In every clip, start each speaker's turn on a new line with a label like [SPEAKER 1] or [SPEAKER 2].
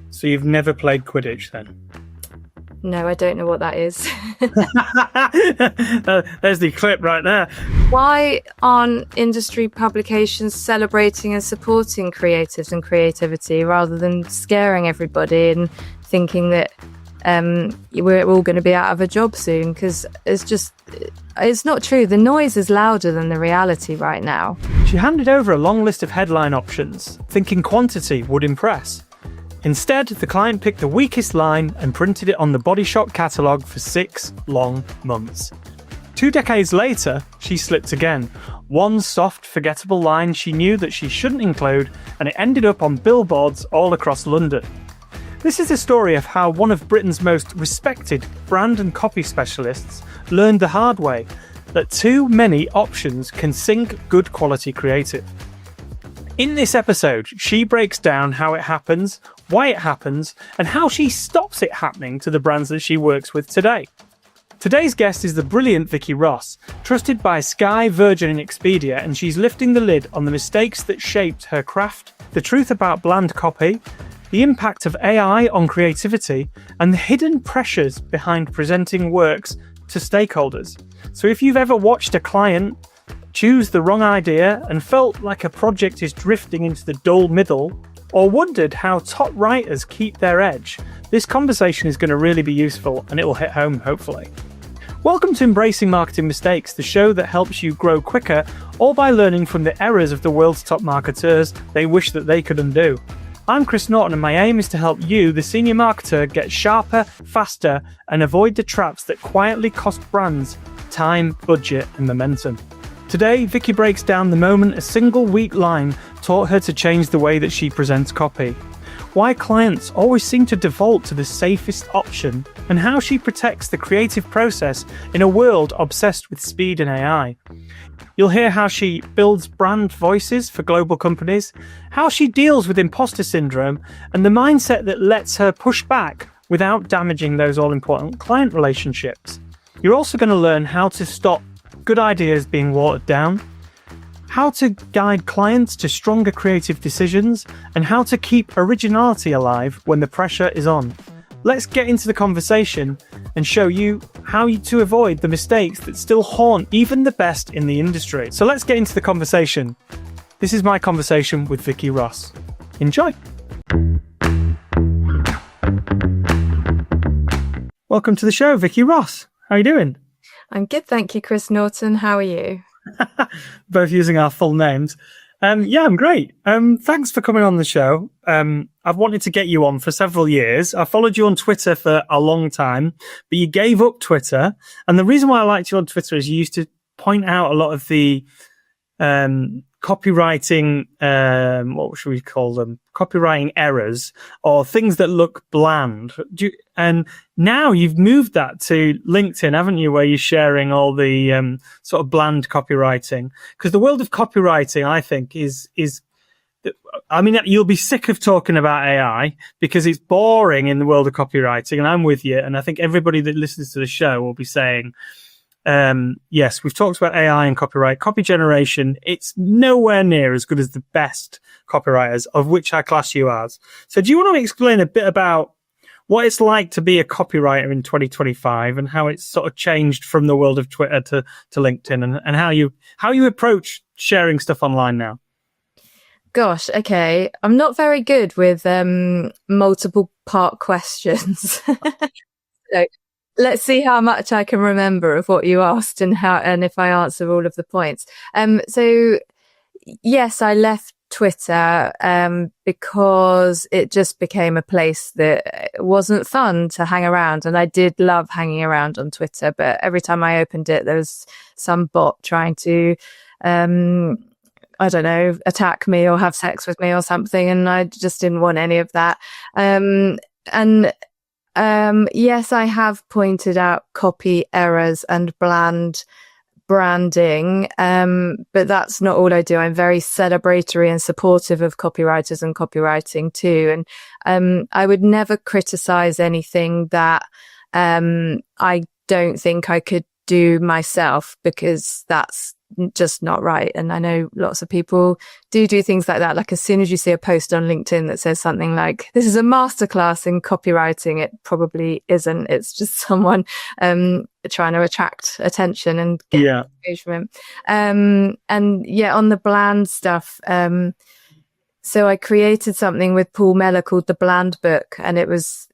[SPEAKER 1] So you've never played Quidditch then?
[SPEAKER 2] No, I don't know what that is.
[SPEAKER 1] There's the clip right there.
[SPEAKER 2] Why aren't industry publications celebrating and supporting creatives and creativity rather than scaring everybody and thinking that we're all going to be out of a job soon? Because it's not true. The noise is louder than the reality right now.
[SPEAKER 1] She handed over a long list of headline options, thinking quantity would impress. Instead, the client picked the weakest line and printed it on the Body Shop catalogue for 6 long months. 2 decades later, she slipped again. One soft, forgettable line she knew that she shouldn't include, and it ended up on billboards all across London. This is the story of how one of Britain's most respected brand and copy specialists learned the hard way that too many options can sink good quality creative. In this episode, she breaks down how it happens, why it happens, and how she stops it happening to the brands that she works with today. Today's guest is the brilliant Vicky Ross, trusted by Sky, Virgin and Expedia, and she's lifting the lid on the mistakes that shaped her craft, the truth about bland copy, the impact of AI on creativity, and the hidden pressures behind presenting works to stakeholders. So if you've ever watched a client choose the wrong idea and felt like a project is drifting into the dull middle, or wondered how top writers keep their edge, this conversation is going to really be useful and it will hit home, hopefully. Welcome to Embracing Marketing Mistakes, the show that helps you grow quicker, all by learning from the errors of the world's top marketers they wish that they could undo. I'm Chris Norton, and my aim is to help you, the senior marketer, get sharper, faster, and avoid the traps that quietly cost brands time, budget, and momentum. Today, Vicky breaks down the moment a single weak line taught her to change the way that she presents copy, why clients always seem to default to the safest option, and how she protects the creative process in a world obsessed with speed and AI. You'll hear how she builds brand voices for global companies, how she deals with imposter syndrome, and the mindset that lets her push back without damaging those all-important client relationships. You're also going to learn how to stop good ideas being watered down, how to guide clients to stronger creative decisions, and how to keep originality alive when the pressure is on. Let's get into the conversation and show you how to avoid the mistakes that still haunt even the best in the industry. So let's get into the conversation. This is my conversation with Vicky Ross. Enjoy. Welcome to the show, Vicky Ross. How are you doing?
[SPEAKER 2] I'm good, thank you, Chris Norton. How are you?
[SPEAKER 1] Both using our full names. Yeah, I'm great. Thanks for coming on the show. I've wanted to get you on for several years. I followed you on Twitter for a long time, but you gave up Twitter. And the reason why I liked you on Twitter is you used to point out a lot of the copywriting, what should we call them? Copywriting errors or things that look bland. And now you've moved that to LinkedIn, haven't you, where you're sharing all the sort of bland copywriting? Because the world of copywriting, I think, is I mean, you'll be sick of talking about AI because it's boring in the world of copywriting, and I'm with you. And I think everybody that listens to the show will be saying, yes, we've talked about AI and copyright. Copy generation, it's nowhere near as good as the best copywriters, of which I class you as. So do you want to explain a bit about what it's like to be a copywriter in 2025 and how it's sort of changed from the world of Twitter to LinkedIn, and how you approach sharing stuff online now?
[SPEAKER 2] Gosh, okay. I'm not very good with multiple part questions. So let's see how much I can remember of what you asked and if I answer all of the points. So yes, I left Twitter because it just became a place that wasn't fun to hang around, and I did love hanging around on Twitter, but every time I opened it there was some bot trying to I don't know, attack me or have sex with me or something, and I just didn't want any of that. Yes, I have pointed out copy errors and bland branding, but that's not all I do. I'm very celebratory and supportive of copywriters and copywriting too. And I would never criticize anything that I don't think I could do myself, because that's just not right. And I know lots of people do things like that. Like as soon as you see a post on LinkedIn that says something like, this is a masterclass in copywriting, it probably isn't. It's just someone trying to attract attention and get engagement. And yeah, on the Bland stuff, so I created something with Paul Meller called the Bland Book, and it was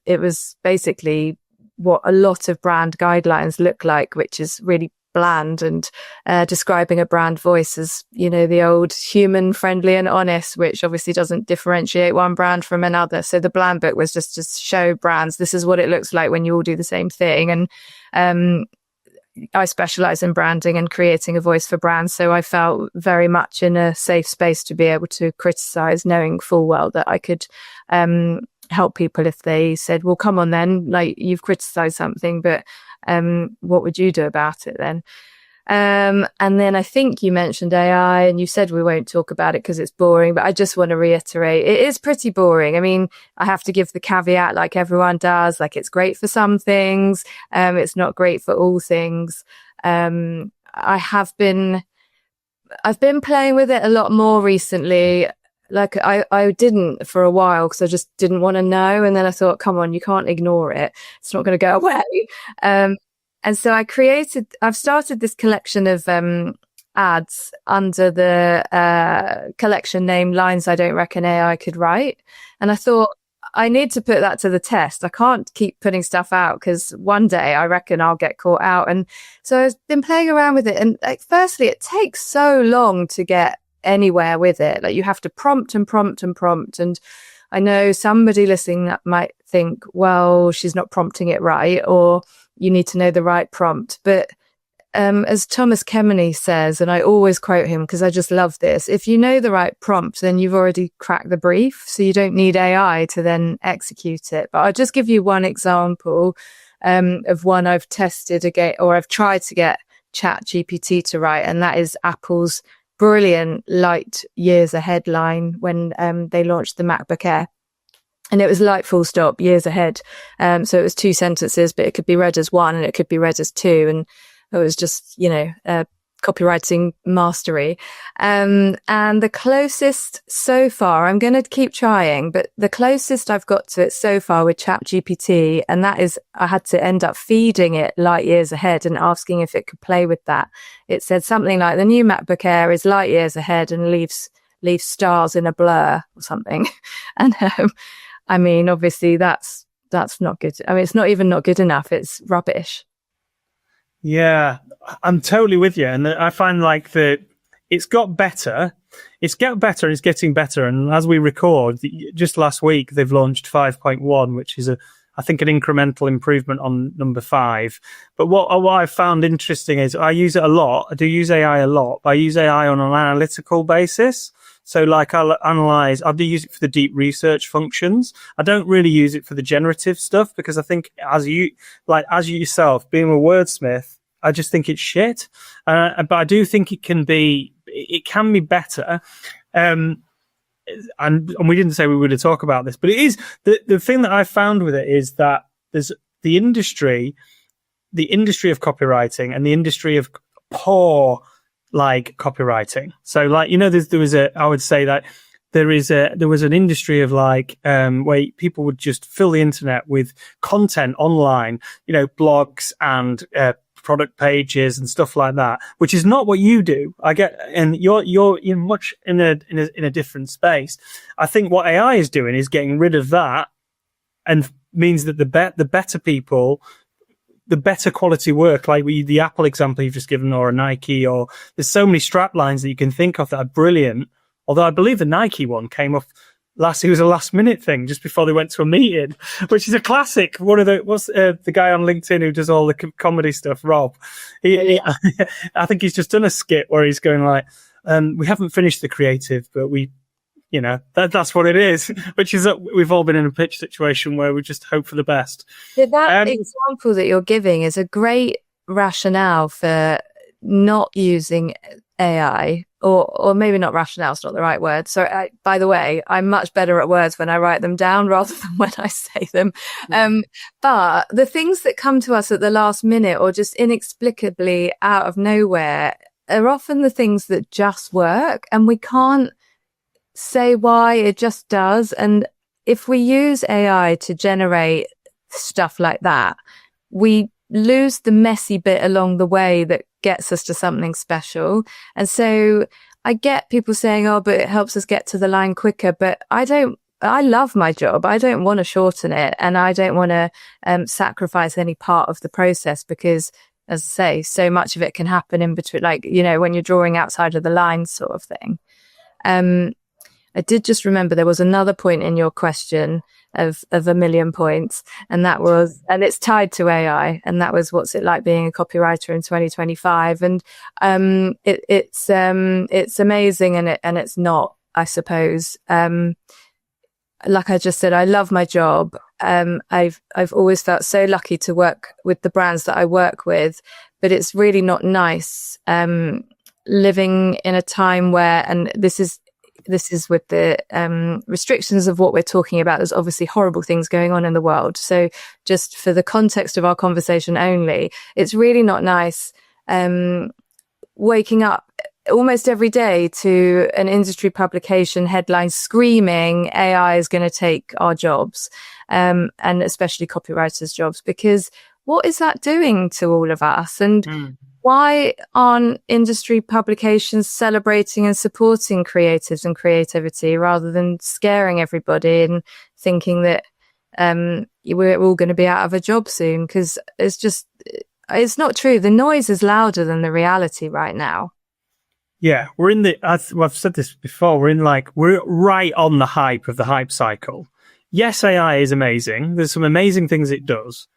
[SPEAKER 2] basically what a lot of brand guidelines look like, which is really bland and describing a brand voice as, you know, the old human, friendly and honest, which obviously doesn't differentiate one brand from another. So the Bland Book was just to show brands, this is what it looks like when you all do the same thing. And I specialize in branding and creating a voice for brands. So I felt very much in a safe space to be able to criticize, knowing full well that I could help people if they said, well, come on then, like, you've criticized something, but what would you do about it then? And then I think you mentioned AI and you said we won't talk about it because it's boring, but I just want to reiterate, it is pretty boring. I mean, I have to give the caveat like everyone does, like it's great for some things. It's not great for all things. I've been playing with it a lot more recently. Like I didn't for a while because I just didn't want to know. And then I thought, come on, you can't ignore it. It's not going to go away. And so I've started this collection of ads under the collection name Lines I Don't Reckon AI Could Write. And I thought, I need to put that to the test. I can't keep putting stuff out because one day I reckon I'll get caught out. And so I've been playing around with it. And like, firstly, it takes so long to get anywhere with it. Like you have to prompt and prompt and prompt. And I know somebody listening that might think, well, she's not prompting it right, or you need to know the right prompt. But as Thomas Kemeny says, and I always quote him because I just love this, if you know the right prompt, then you've already cracked the brief. So you don't need AI to then execute it. But I'll just give you one example of one I've tested again, or I've tried to get ChatGPT to write, and that is Apple's brilliant light years ahead line when they launched the MacBook Air. And it was light full stop, years ahead. So it was 2 sentences, but it could be read as 1 and it could be read as 2. And it was just, you know, copywriting mastery. And the closest so far, I'm going to keep trying, but the closest I've got to it so far with ChatGPT, and that is I had to end up feeding it light years ahead and asking if it could play with that. It said something like the new MacBook Air is light years ahead and leaves stars in a blur or something. And I mean, obviously that's not good. I mean, it's not even not good enough. It's rubbish.
[SPEAKER 1] Yeah, I'm totally with you. And I find like that it's got better. It's getting better and it's getting better. And as we record, just last week, they've launched 5.1, which is I think an incremental improvement on number 5. But what I found interesting is I use it a lot. I do use AI a lot, but I use AI on an analytical basis. So like I do use it for the deep research functions. I don't really use it for the generative stuff because I think as you yourself being a wordsmith, I just think it's shit. But I do think it can be better. And we didn't say we were going to talk about this, but it is the thing that I found with it is that there's the industry of copywriting and the industry of poor like copywriting. So like, you know, there was an industry of like, where people would just fill the internet with content online, you know, blogs and, product pages and stuff like that, which is not what you do. I get, and you're much in a different space. I think what AI is doing is getting rid of that and means that the better people, the better quality work, like the Apple example you've just given, or a Nike, or there's so many strap lines that you can think of that are brilliant. Although I believe the Nike one came off it was a last minute thing just before they went to a meeting, which is a classic. One of the guy on LinkedIn who does all the comedy stuff, Rob. I think he's just done a skit where he's going like, we haven't finished the creative, but you know, that's what it is, which is that we've all been in a pitch situation where we just hope for the best.
[SPEAKER 2] That example that you're giving is a great rationale for not using AI, or maybe not rationale, it's not the right word. So by the way, I'm much better at words when I write them down rather than when I say them. But the things that come to us at the last minute or just inexplicably out of nowhere, are often the things that just work, and we can't say why. It just does. And if we use AI to generate stuff like that, we lose the messy bit along the way that gets us to something special. And so I get people saying, oh, but it helps us get to the line quicker. But I love my job. I don't want to shorten it, and I don't want to sacrifice any part of the process, because, as I say, so much of it can happen in between, like, when you're drawing outside of the lines sort of thing. I did just remember there was another point in your question of a million points, and that was, and it's tied to AI, and that was, what's it like being a copywriter in 2025? And it's amazing, and it's not, I suppose. Like I just said, I love my job. I've always felt so lucky to work with the brands that I work with, but it's really not nice living in a time where, and this is with the restrictions of what we're talking about. There's obviously horrible things going on in the world. So just for the context of our conversation only, it's really not nice waking up almost every day to an industry publication headline screaming AI is going to take our jobs, and especially copywriters' jobs, because what is that doing to all of us? And why aren't industry publications celebrating and supporting creatives and creativity, rather than scaring everybody and thinking that we're all going to be out of a job soon? Because it's not true. The noise is louder than the reality right now.
[SPEAKER 1] Yeah, we're in I've said this before, we're right on the hype of the hype cycle. Yes, AI is amazing. There's some amazing things it does.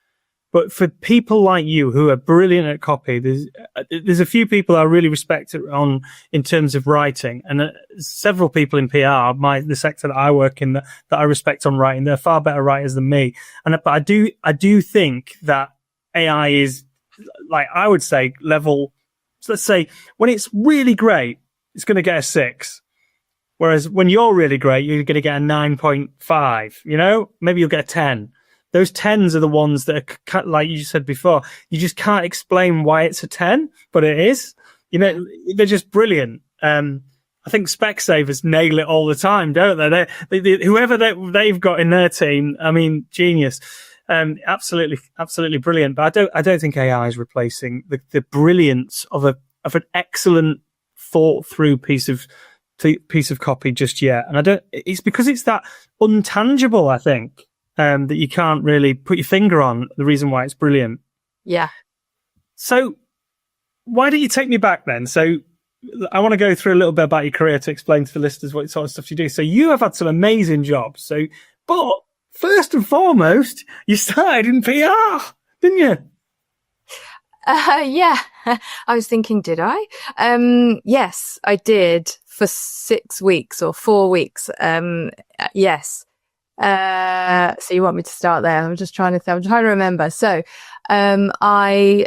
[SPEAKER 1] But for people like you who are brilliant at copy, there's a few people I really respect in terms of writing, and several people in PR, the sector that I work in, that I respect on writing. They're far better writers than me. But I do think that AI is, like, I would say, level. So let's say when it's really great, it's going to get a 6. Whereas when you're really great, you're going to get a 9.5, maybe you'll get a 10. Those 10s are the ones that are, like you said before, you just can't explain why it's a 10, but it is. They're just brilliant. I think Specsavers nail it all the time, don't they? Whoever they've got in their team, I mean, genius. Absolutely brilliant. But I don't think AI is replacing the brilliance of an excellent thought through piece of copy just yet. And it's because it's that untangible, I think, that you can't really put your finger on the reason why it's brilliant.
[SPEAKER 2] Yeah. So
[SPEAKER 1] why don't you take me back then? So I want to go through a little bit about your career to explain to the listeners what sort of stuff you do. So you have had some amazing jobs. But first and foremost, you started in PR, didn't you?
[SPEAKER 2] Yeah. I was thinking, did I? Yes, I did, for 6 weeks or 4 weeks. Yes. So you want me to start there? I'm trying to remember. So, I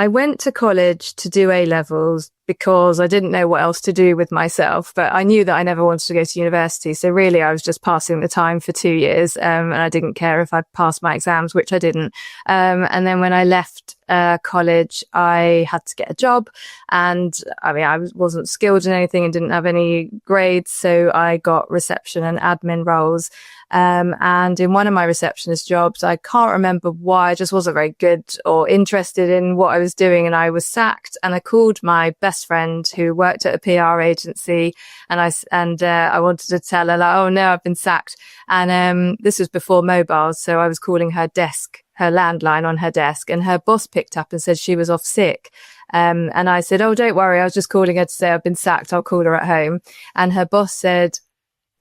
[SPEAKER 2] went to college to do A-levels because I didn't know what else to do with myself, but I knew that I never wanted to go to university. So really I was just passing the time for 2 years. And I didn't care if I passed my exams, which I didn't. And then when I left college, I had to get a job, and I wasn't skilled in anything and didn't have any grades. So I got reception and admin roles. And in one of my receptionist jobs, I can't remember why, I just wasn't very good or interested in what I was doing, and I was sacked. And I called my best friend who worked at a PR agency, and I wanted to tell her, like, oh no, I've been sacked. And this was before mobiles, so I was calling her landline on her desk, and her boss picked up and said she was off sick. And I said, oh, don't worry, I was just calling her to say I've been sacked, I'll call her at home. And her boss said,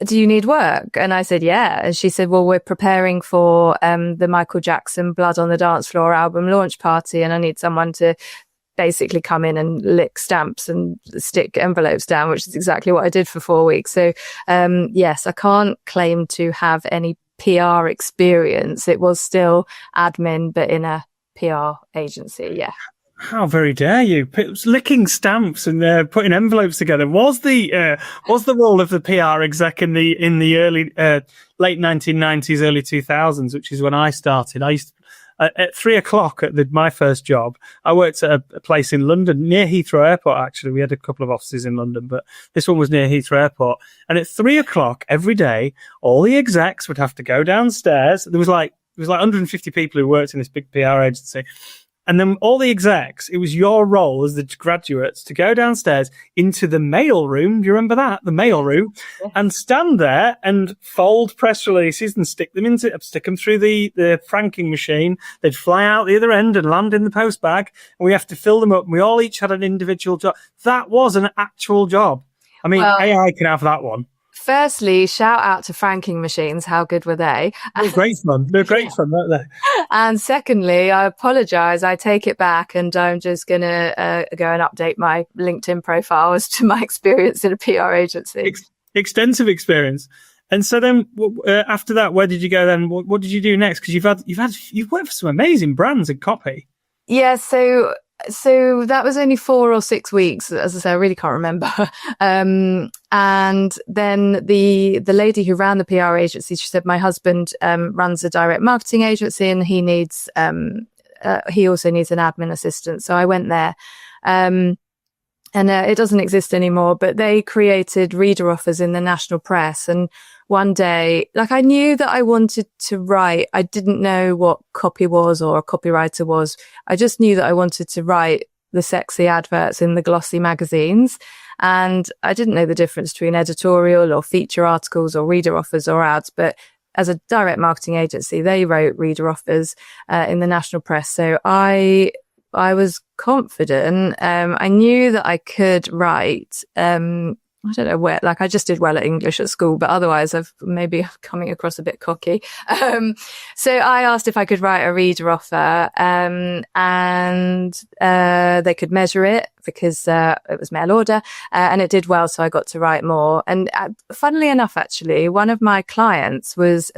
[SPEAKER 2] do you need work? And I said, yeah. And she said, well, we're preparing for the Michael Jackson Blood on the Dance Floor album launch party, and I need someone to basically come in and lick stamps and stick envelopes down, which is exactly what I did for 4 weeks. So yes, I can't claim to have any PR experience. It was still admin, but in a PR agency. Yeah.
[SPEAKER 1] How very dare you! Licking stamps and putting envelopes together was the role of the PR exec in the early late 1990s, early 2000s, which is when I started. at 3 o'clock my first job, I worked at a place in London near Heathrow Airport. Actually, we had a couple of offices in London, but this one was near Heathrow Airport. And at 3 o'clock every day, all the execs would have to go downstairs. There was like 150 people who worked in this big PR agency. And then all the execs, it was your role as the graduates to go downstairs into the mail room. Do you remember that? The mail room. Yeah. And stand there and fold press releases and stick them through the franking machine. They'd fly out the other end and land in the post bag. And we have to fill them up. And we all each had an individual job. That was an actual job. I mean, AI can have that one.
[SPEAKER 2] Firstly, shout out to franking machines. How good were they?
[SPEAKER 1] They're great fun. They're great fun, weren't they?
[SPEAKER 2] And secondly, I apologize. I take it back, and I'm just going to go and update my LinkedIn profile as to my experience in a PR agency.
[SPEAKER 1] Extensive experience. And so then after that, where did you go then? What did you do next? Because you've worked for some amazing brands in copy.
[SPEAKER 2] Yeah. So that was only 4 or 6 weeks. As I say, I really can't remember. And then the lady who ran the PR agency, she said, my husband, runs a direct marketing agency and he needs, he also needs an admin assistant. So I went there. And it doesn't exist anymore, but they created reader offers in the national press. And one day, I knew that I wanted to write. I didn't know what copy was or a copywriter was. I just knew that I wanted to write the sexy adverts in the glossy magazines. And I didn't know the difference between editorial or feature articles or reader offers or ads. But as a direct marketing agency, they wrote reader offers in the national press. So I was confident. I knew that I could write. I don't know where, I just did well at English at school, but otherwise I've maybe coming across a bit cocky. So I asked if I could write a reader offer, and they could measure it because, it was mail order, and it did well. So I got to write more. And funnily enough, actually, one of my clients was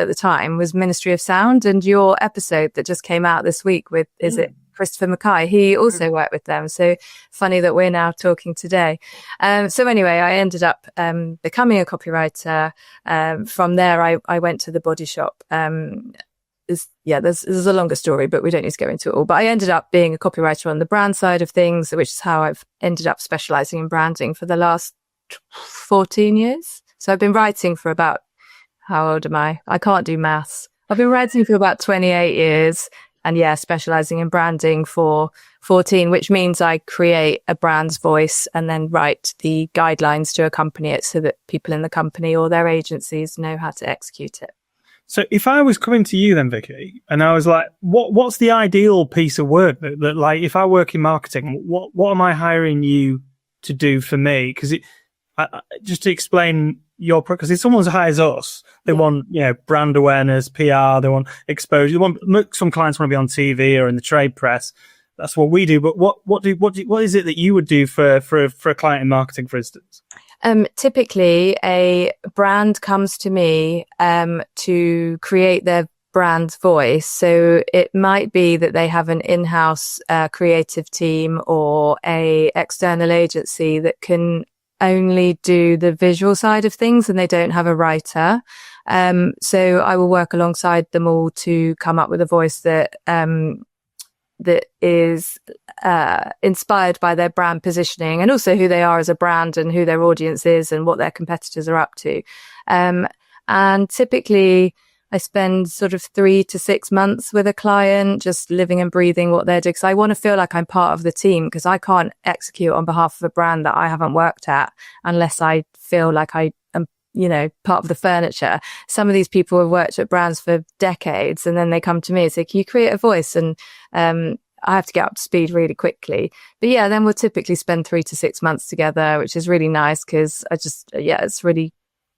[SPEAKER 2] Ministry of Sound, and your episode that just came out this week with, is it Christopher Mackay? He also worked with them. So funny that we're now talking today. So anyway, I ended up becoming a copywriter. From there, I went to the Body Shop. There's a longer story, but we don't need to go into it all. But I ended up being a copywriter on the brand side of things, which is how I've ended up specializing in branding for the last 14 years. So I've been writing for about, how old am I? I can't do maths. I've been writing for about 28 years. And specializing in branding for 14, which means I create a brand's voice and then write the guidelines to accompany it so that people in the company or their agencies know how to execute it.
[SPEAKER 1] So if I was coming to you then, Vicky, and I was like, what's the ideal piece of work that like, if I work in marketing, what am I hiring you to do for me? Because just to explain because if someone hires us, they want, brand awareness, PR, they want exposure. Some clients want to be on TV or in the trade press. That's what we do. But what is it that you would do for a client in marketing, for instance?
[SPEAKER 2] Typically a brand comes to me, to create their brand's voice. So it might be that they have an in-house, creative team or a external agency that can only do the visual side of things and they don't have a writer. So I will work alongside them all to come up with a voice that is inspired by their brand positioning and also who they are as a brand and who their audience is and what their competitors are up to. And typically I spend sort of 3 to 6 months with a client, just living and breathing what they're doing. Because I want to feel like I'm part of the team, because I can't execute on behalf of a brand that I haven't worked at unless I feel like I am, part of the furniture. Some of these people have worked at brands for decades and then they come to me and say, can you create a voice? And, I have to get up to speed really quickly. But then we'll typically spend 3 to 6 months together, which is really nice because it's really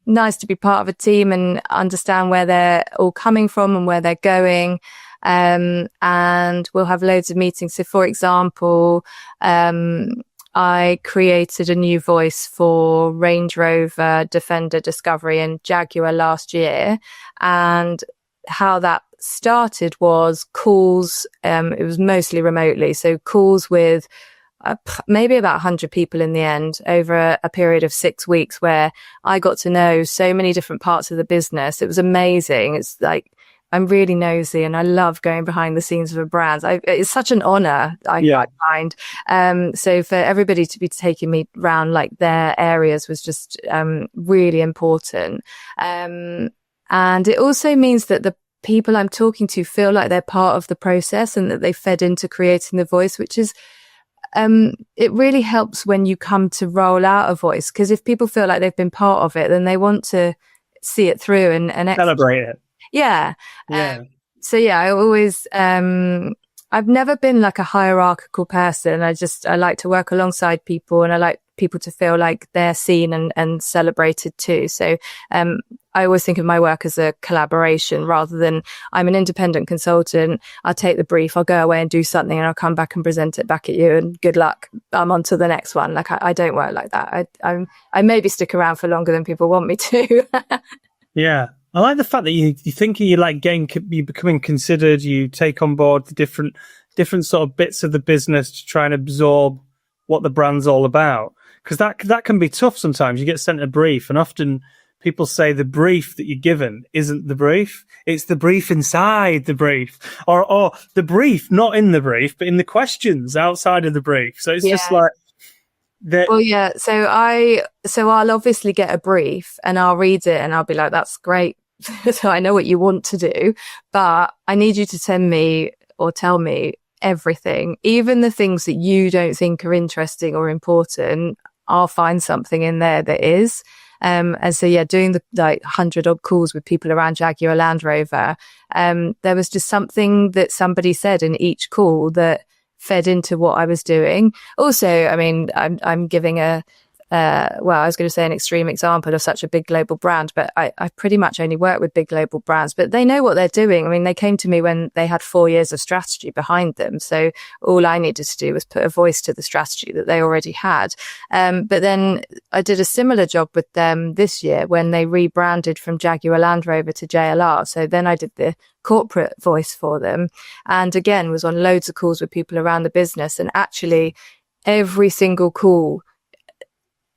[SPEAKER 2] nice to be part of a team and understand where they're all coming from and where they're going. And we'll have loads of meetings. So for example, I created a new voice for Range Rover, Defender, Discovery and Jaguar last year. And how that started was calls. It was mostly remotely. So calls with maybe about 100 people in the end over a period of 6 weeks where I got to know so many different parts of the business. It was amazing. It's like I'm really nosy and I love going behind the scenes of a brand. It's such an honor, I find. So for everybody to be taking me around like their areas was just really important. And it also means that the people I'm talking to feel like they're part of the process and that they fed into creating the voice, which is it really helps when you come to roll out a voice, because if people feel like they've been part of it, then they want to see it through and
[SPEAKER 1] celebrate it.
[SPEAKER 2] Yeah.
[SPEAKER 1] Yeah.
[SPEAKER 2] So yeah, I always, I've never been like a hierarchical person. I like to work alongside people and I like people to feel like they're seen and celebrated too. So, I always think of my work as a collaboration rather than I'm an independent consultant. I'll take the brief, I'll go away and do something and I'll come back and present it back at you and good luck. I'm on to the next one. Like I don't work like that. I maybe stick around for longer than people want me to.
[SPEAKER 1] Yeah. I like the fact that you think you like you becoming considered, you take on board the different sort of bits of the business to try and absorb what the brand's all about. Because that can be tough sometimes. You get sent a brief and often people say the brief that you're given isn't the brief. It's the brief inside the brief or the brief, not in the brief, but in the questions outside of the brief. So it's just like, well,
[SPEAKER 2] yeah. So I'll obviously get a brief and I'll read it and I'll be like, that's great. So I know what you want to do, but I need you to send me or tell me everything, even the things that you don't think are interesting or important. I'll find something in there that is. And so, yeah, doing the like 100 odd calls with people around Jaguar Land Rover, there was just something that somebody said in each call that fed into what I was doing. Also, I mean, I'm giving I was going to say an extreme example of such a big global brand, but I pretty much only work with big global brands, but they know what they're doing. I mean, they came to me when they had 4 years of strategy behind them. So all I needed to do was put a voice to the strategy that they already had. But then I did a similar job with them this year when they rebranded from Jaguar Land Rover to JLR. So then I did the corporate voice for them. And again, was on loads of calls with people around the business. And actually every single call,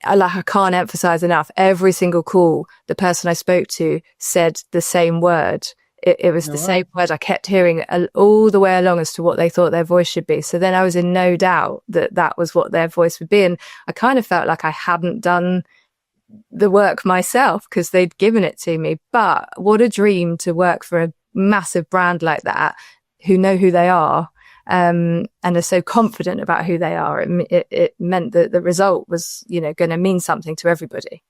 [SPEAKER 2] I can't emphasize enough, every single call, the person I spoke to said the same word. It was the same word. I kept hearing all the way along as to what they thought their voice should be. So then I was in no doubt that that was what their voice would be. And I kind of felt like I hadn't done the work myself because they'd given it to me. But what a dream to work for a massive brand like that who know who they are. And are so confident about who they are. It meant that the result was, going to mean something to everybody.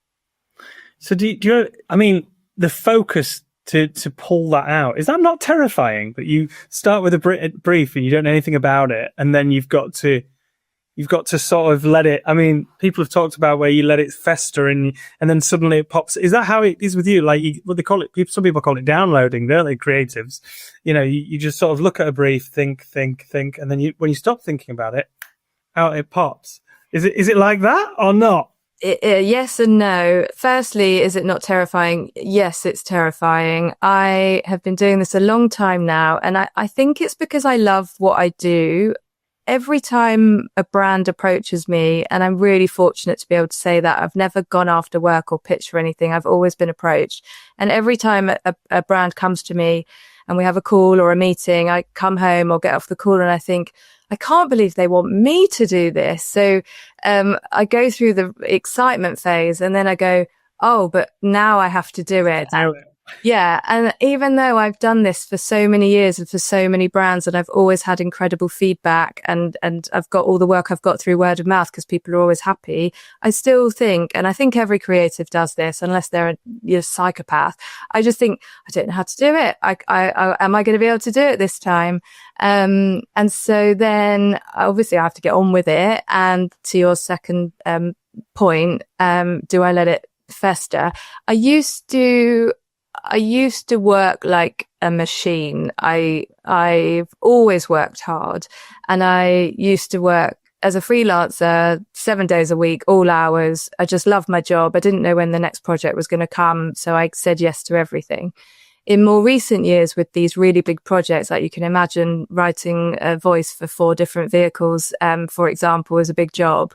[SPEAKER 1] So do you, I mean, the focus to pull that out, is that not terrifying that you start with a brief and you don't know anything about it and then you've got to sort of let it, I mean, people have talked about where you let it fester and then suddenly it pops. Is that how it is with you? Like, what they call it, some people call it downloading, don't they? Creatives. You just sort of look at a brief, think, and then when you stop thinking about it, out it pops. Is it like that or not?
[SPEAKER 2] Yes and no. Firstly, is it not terrifying? Yes, it's terrifying. I have been doing this a long time now, and I think it's because I love what I do. Every time a brand approaches me, and I'm really fortunate to be able to say that, I've never gone after work or pitched for anything. I've always been approached. And every time a brand comes to me and we have a call or a meeting, I come home or get off the call and I think, I can't believe they want me to do this. So I go through the excitement phase and then I go, oh, but now I have to do it. Yeah. And even though I've done this for so many years and for so many brands and I've always had incredible feedback and I've got all the work I've got through word of mouth because people are always happy, I still think, and I think every creative does this unless they're a psychopath, I just think, I don't know how to do it. Am I going to be able to do it this time? And so then obviously I have to get on with it. And to your second point, do I let it fester? I used to work like a machine. I've always worked hard, and I used to work as a freelancer 7 days a week, all hours. I just loved my job. I didn't know when the next project was going to come, so I said yes to everything. In more recent years, with these really big projects, like you can imagine writing a voice for 4 different vehicles, for example, is a big job.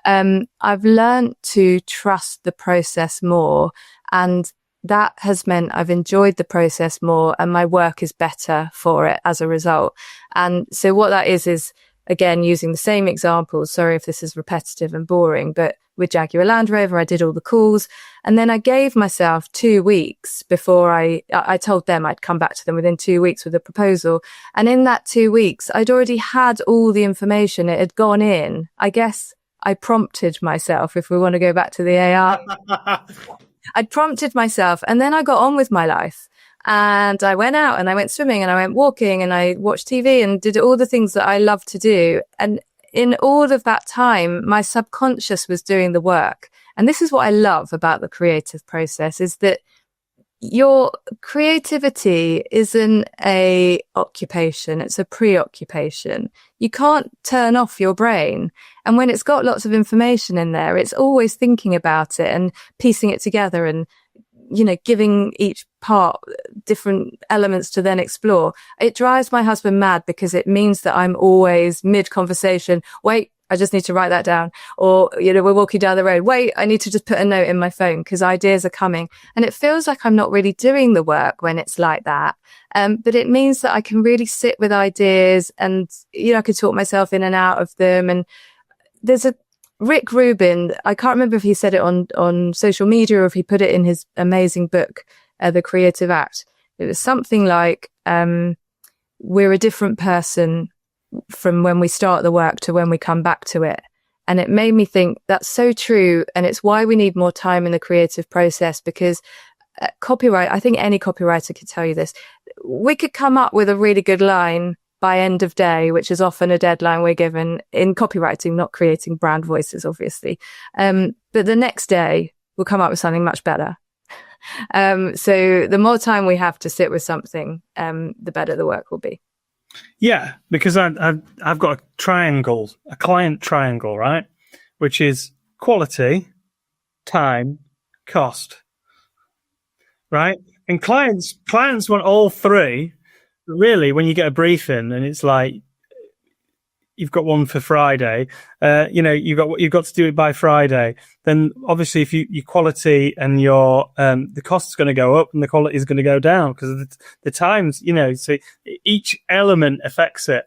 [SPEAKER 2] I've learned to trust the process more, and that has meant I've enjoyed the process more and my work is better for it as a result. And so what that is again, using the same examples. Sorry if this is repetitive and boring, but with Jaguar Land Rover, I did all the calls. And then I gave myself 2 weeks before I told them I'd come back to them within 2 weeks with a proposal. And in that 2 weeks, I'd already had all the information. It had gone in. I guess I prompted myself, if we want to go back to the AI. I'd prompted myself, and then I got on with my life. And I went out and I went swimming and I went walking and I watched TV and did all the things that I love to do. And in all of that time, my subconscious was doing the work. And this is what I love about the creative process, is that your creativity isn't a occupation. It's a preoccupation. You can't turn off your brain. And when it's got lots of information in there, it's always thinking about it and piecing it together and, you know, giving each part different elements to then explore. It drives my husband mad because it means that I'm always mid conversation. Wait, I just need to write that down. Or, you know, we're walking down the road. Wait, I need to just put a note in my phone because ideas are coming. And it feels like I'm not really doing the work when it's like that. But it means that I can really sit with ideas and, you know, I could talk myself in and out of them. And there's a Rick Rubin, I can't remember if he said it on social media or if he put it in his amazing book, The Creative Act. It was something like, we're a different person from when we start the work to when we come back to it. And it made me think that's so true. And it's why we need more time in the creative process, because copyright, I think any copywriter could tell you this. We could come up with a really good line by end of day, which is often a deadline we're given in copywriting, not creating brand voices, obviously. But the next day we'll come up with something much better. So the more time we have to sit with something, the better the work will be.
[SPEAKER 1] Yeah, because I've got a client triangle, right? Which is quality, time, cost, right? And clients want all three. Really, when you get a briefing and it's like, you've got one for Friday, you've got to do it by Friday. Then obviously, if your quality and your the cost is going to go up and the quality is going to go down because of the times, you know. So each element affects it,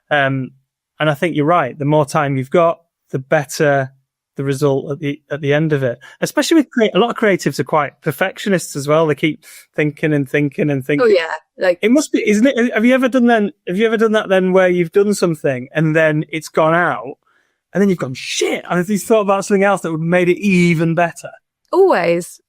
[SPEAKER 1] and I think you're right. The more time you've got, the better the result at the end of it. Especially with a lot of creatives are quite perfectionists as well. They keep thinking and thinking and thinking.
[SPEAKER 2] Oh yeah, like
[SPEAKER 1] it must be, isn't it? Have you ever done that then where you've done something and then it's gone out and then you've gone shit, and have you thought about something else that would have made it even better?
[SPEAKER 2] Always.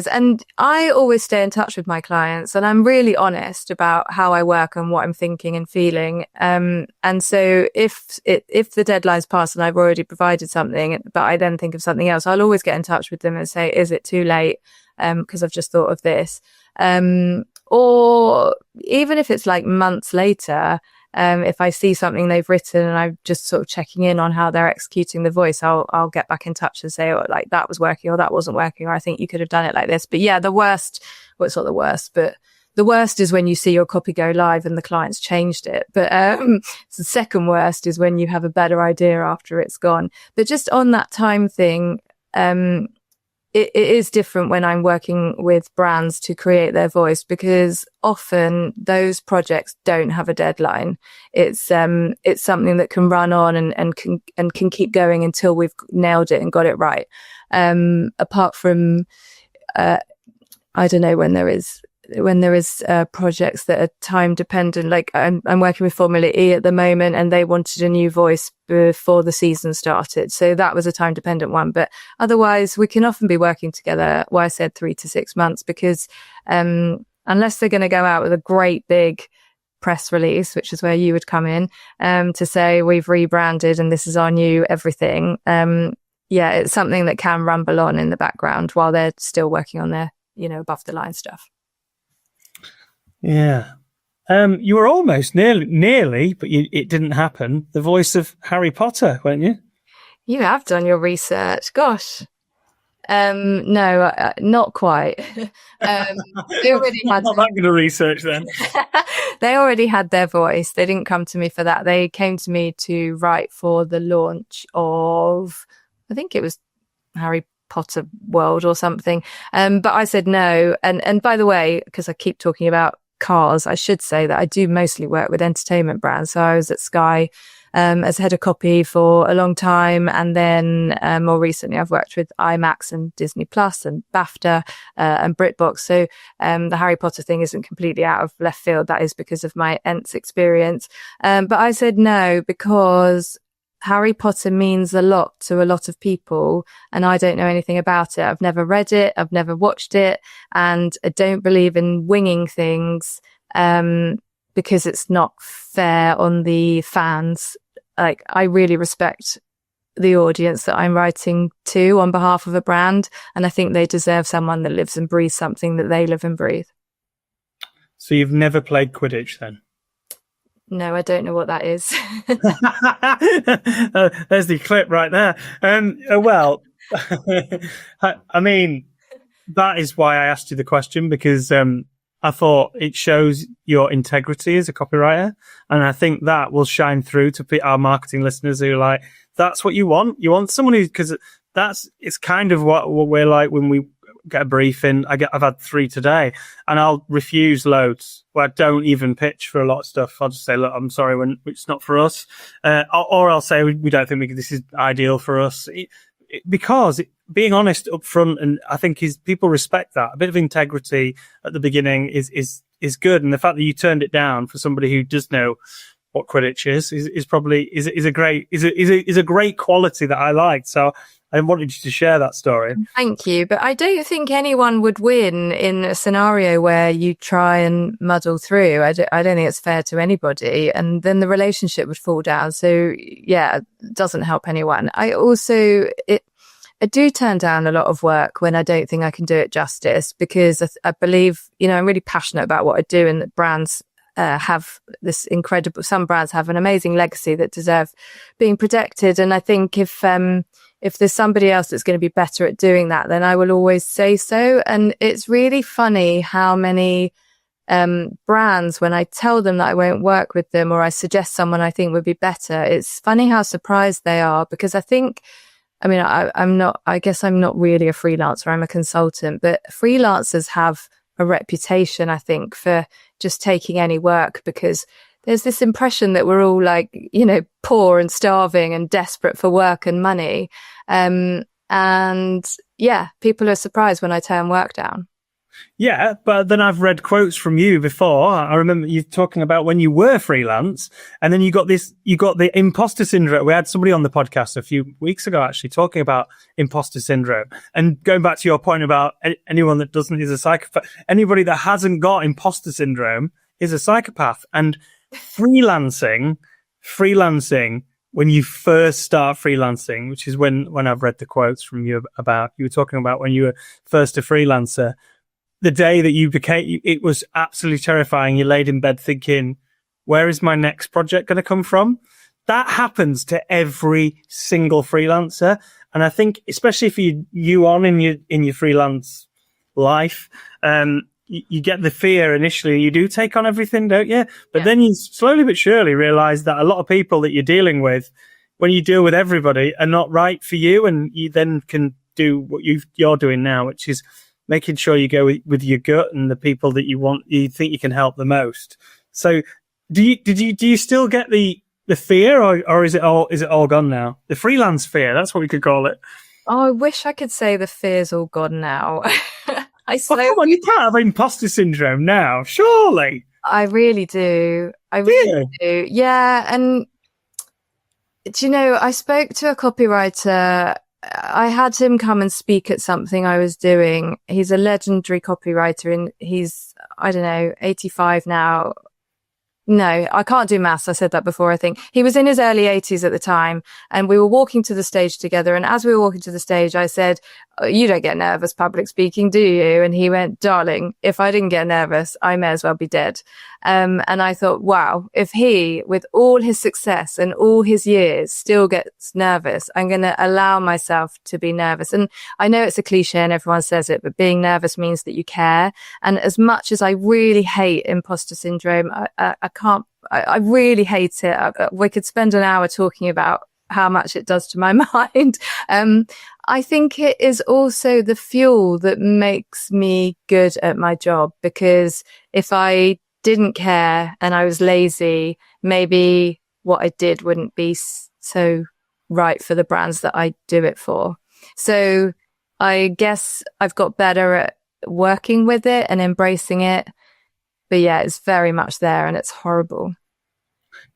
[SPEAKER 2] And I always stay in touch with my clients and I'm really honest about how I work and what I'm thinking and feeling. And so if the deadline's passed and I've already provided something, but I then think of something else, I'll always get in touch with them and say, is it too late? Because I've just thought of this. Or even if it's like months later, if I see something they've written and I'm just sort of checking in on how they're executing the voice, I'll get back in touch and say, oh, like that was working or that wasn't working, or I think you could have done it like this. But yeah, it's not the worst, but the worst is when you see your copy go live and the client's changed it. But the second worst is when you have a better idea after it's gone. But just on that time thing, it is different when I'm working with brands to create their voice, because often those projects don't have a deadline. It's something that can run on and can keep going until we've nailed it and got it right. Apart from, I don't know, when there is projects that are time dependent, like I'm working with Formula E at the moment and they wanted a new voice before the season started. So that was a time dependent one. But otherwise we can often be working together. Well, I said 3 to 6 months, because unless they're going to go out with a great big press release, which is where you would come in, to say we've rebranded and this is our new everything. It's something that can rumble on in the background while they're still working on their, above the line stuff.
[SPEAKER 1] Yeah. You were almost nearly, but it didn't happen, the voice of Harry Potter, weren't you?
[SPEAKER 2] You have done your research. Gosh. No, not quite. They already had
[SPEAKER 1] not that good a research then.
[SPEAKER 2] They already had their voice. They didn't come to me for that. They came to me to write for the launch of, I think it was Harry Potter world or something. But I said no. And by the way, because I keep talking about cars, I should say that I do mostly work with entertainment brands. So I was at Sky as head of copy for a long time. And then more recently, I've worked with IMAX and Disney Plus and BAFTA and BritBox. So the Harry Potter thing isn't completely out of left field. That is because of my Ents experience. But I said no because Harry Potter means a lot to a lot of people, and I don't know anything about it. I've never read it. I've never watched it. And I don't believe in winging things because it's not fair on the fans. Like, I really respect the audience that I'm writing to on behalf of a brand, and I think they deserve someone that lives and breathes something that they live and breathe.
[SPEAKER 1] So you've never played Quidditch then?
[SPEAKER 2] No, I don't know what that is.
[SPEAKER 1] There's the clip right there. Well, I mean, that is why I asked you the question, because I thought it shows your integrity as a copywriter. And I think that will shine through to our marketing listeners who are like, that's what you want. You want someone who, because it's kind of what we're like when we get a briefing. I've had 3 today, and I'll refuse loads where I don't even pitch for a lot of stuff. I'll just say, look, I'm sorry, when it's not for us. Or I'll say, we don't think this is ideal for us. Because being honest up front, and I think people respect that. A bit of integrity at the beginning is good. And the fact that you turned it down for somebody who does know what Quidditch is probably a great quality that I liked. So I wanted you to share that story.
[SPEAKER 2] Thank you. But I don't think anyone would win in a scenario where you try and muddle through. I don't think it's fair to anybody. And then the relationship would fall down. So yeah, it doesn't help anyone. I do turn down a lot of work when I don't think I can do it justice, because I believe, I'm really passionate about what I do, and that brands have this incredible, some brands have an amazing legacy that deserve being protected. And I think if there's somebody else that's going to be better at doing that, then I will always say so. And it's really funny how many brands, when I tell them that I won't work with them, or I suggest someone I think would be better, it's funny how surprised they are, because I guess I'm not really a freelancer, I'm a consultant, but freelancers have a reputation, I think, for just taking any work, because there's this impression that we're all like, poor and starving and desperate for work and money. And yeah, people are surprised when I turn work down.
[SPEAKER 1] Yeah, but then I've read quotes from you before. I remember you talking about when you were freelance, and then you got the imposter syndrome. We had somebody on the podcast a few weeks ago actually talking about imposter syndrome. And going back to your point about anyone that doesn't is a psychopath, anybody that hasn't got imposter syndrome is a psychopath. And freelancing, when you first start freelancing, which is when I've read the quotes from you about, you were talking about when you were first a freelancer, the day that you became, it was absolutely terrifying. You laid in bed thinking, where is my next project going to come from? That happens to every single freelancer. And I think, especially if you on in your freelance life, you get the fear initially. You do take on everything, don't you? But then you slowly but surely realize that a lot of people that you're dealing with, when you deal with everybody, are not right for you. And you then can do what you're doing now, which is making sure you go with your gut and the people that you think you can help the most. So do you still get the fear, or is it all gone now? The freelance fear, that's what we could call it.
[SPEAKER 2] Oh, I wish I could say the fear's all gone now.
[SPEAKER 1] Come on, you can't have imposter syndrome now, surely.
[SPEAKER 2] I really do. I really do. Yeah. And I spoke to a copywriter. I had him come and speak at something I was doing. He's a legendary copywriter, and he's, 85 now. No, I can't do maths. I said that before, I think. He was in his early 80s at the time, and we were walking to the stage together. And as we were walking to the stage, I said, you don't get nervous public speaking, do you? And he went, darling, if I didn't get nervous, I may as well be dead. And I thought, wow, if he, with all his success and all his years, still gets nervous, I'm going to allow myself to be nervous. And I know it's a cliche and everyone says it, but being nervous means that you care. And as much as I really hate imposter syndrome, I really hate it. We could spend an hour talking about how much it does to my mind. I think it is also the fuel that makes me good at my job, because if I didn't care and I was lazy, maybe what I did wouldn't be so right for the brands that I do it for. So I guess I've got better at working with it and embracing it. But yeah, it's very much there and it's horrible.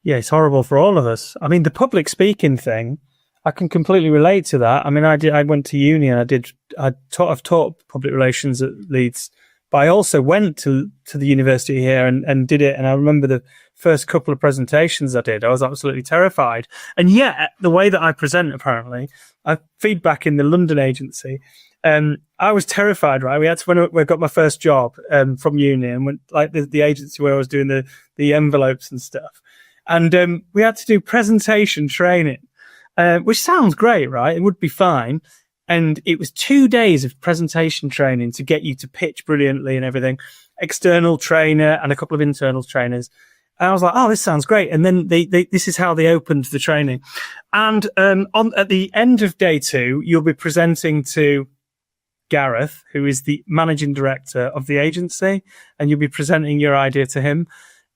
[SPEAKER 1] Yeah, it's horrible for all of us. I mean, the public speaking thing, I can completely relate to that. I mean, I went to uni and I've taught public relations at Leeds, but I also went to the university here and did it. And I remember the first couple of presentations I did, I was absolutely terrified. And yet the way that I present, apparently, I feedback in the London agency. I was terrified, right? We had to, when I got my first job, from uni, and went like the agency where I was doing the envelopes and stuff. And, we had to do presentation training. Which sounds great, right? It would be fine. And it was 2 days of presentation training to get you to pitch brilliantly and everything. External trainer and a couple of internal trainers. And I was like, oh, this sounds great. And then this is how they opened the training. And, at the end of day 2, you'll be presenting to Gareth, who is the managing director of the agency, and you'll be presenting your idea to him.